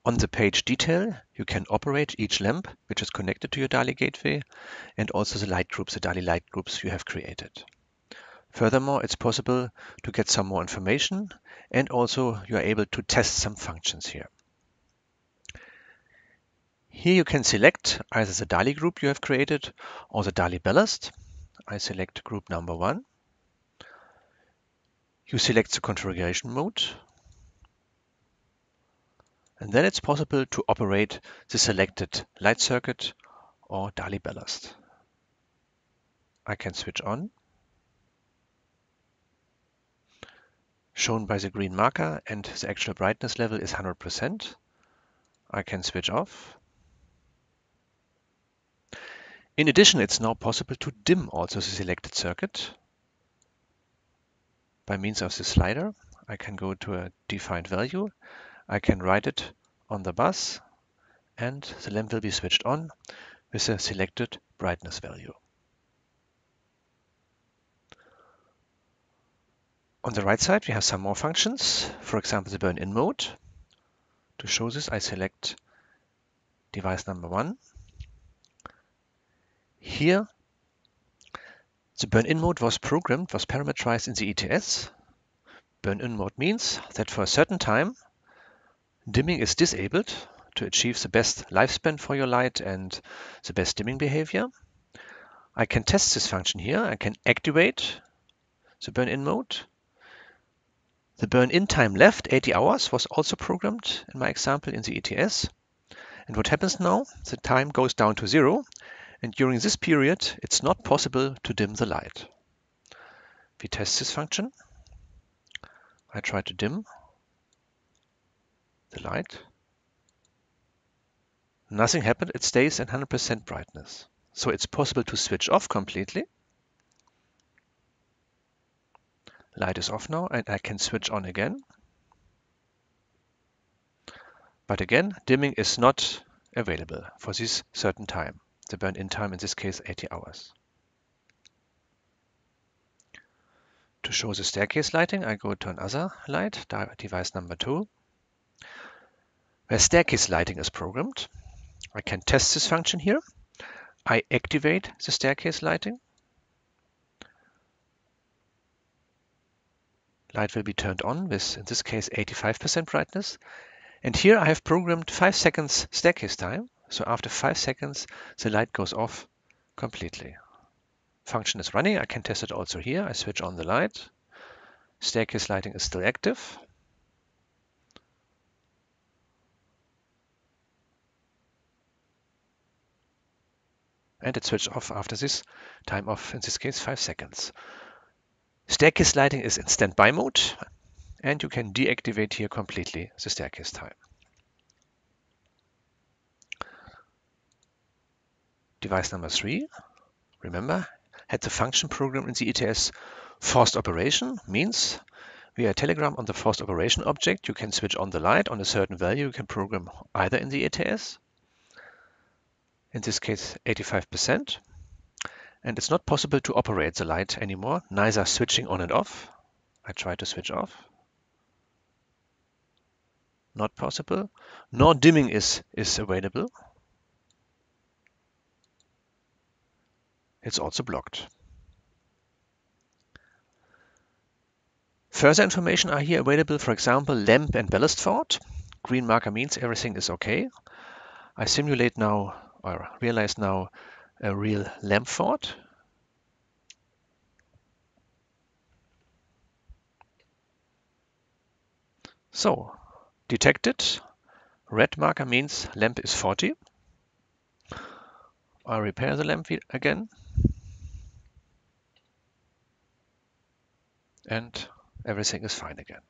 On the page detail, you can operate each lamp which is connected to your DALI gateway and also the light groups, the DALI light groups you have created. Furthermore, it's possible to get some more information and also you are able to test some functions here. Here you can select either the DALI group you have created or the DALI ballast. I select group number 1. You select the configuration mode. And then it's possible to operate the selected light circuit or DALI ballast. I can switch on, shown by the green marker, and the actual brightness level is 100%. I can switch off. In addition, it's now possible to dim also the selected circuit by means of the slider. I can go to a defined value. I can write it on the bus and the lamp will be switched on with a selected brightness value. On the right side, we have some more functions. For example, the burn-in mode. To show this, I select device number 1. Here, the burn-in mode was programmed, was parameterized in the ETS. Burn-in mode means that for a certain time, dimming is disabled to achieve the best lifespan for your light and the best dimming behavior. I can test this function here. I can activate the burn-in mode. The burn-in time left, 80 hours, was also programmed in my example in the ETS. And what happens now? The time goes down to 0. And during this period, it's not possible to dim the light. We test this function. I try to dim the light. Nothing happened. It stays at 100% brightness. So it's possible to switch off completely. Light is off now and I can switch on again. But again, dimming is not available for this certain time. The burn-in time, in this case, 80 hours. To show the staircase lighting, I go to another light, device number 2, where staircase lighting is programmed. I can test this function here. I activate the staircase lighting. Light will be turned on with, in this case, 85% brightness. And here I have programmed 5 seconds staircase time. So after 5 seconds, the light goes off completely. Function is running. I can test it also here. I switch on the light. Staircase lighting is still active. And it switched off after this time of, in this case, 5 seconds. Staircase lighting is in standby mode, and you can deactivate here completely the staircase time. Device number 3, remember, had the function program in the ETS forced operation, means via Telegram on the forced operation object, you can switch on the light on a certain value. You can program either in the ETS, in this case 85%, and it's not possible to operate the light anymore, neither switching on and off. I try to switch off. Not possible. Nor dimming is available. It's also blocked. Further information are here available, for example, lamp and ballast fault. Green marker means everything is okay. I simulate now, or realize now, a real lamp fault. So, detected. Red marker means lamp is faulty. I repair the lamp again. And everything is fine again.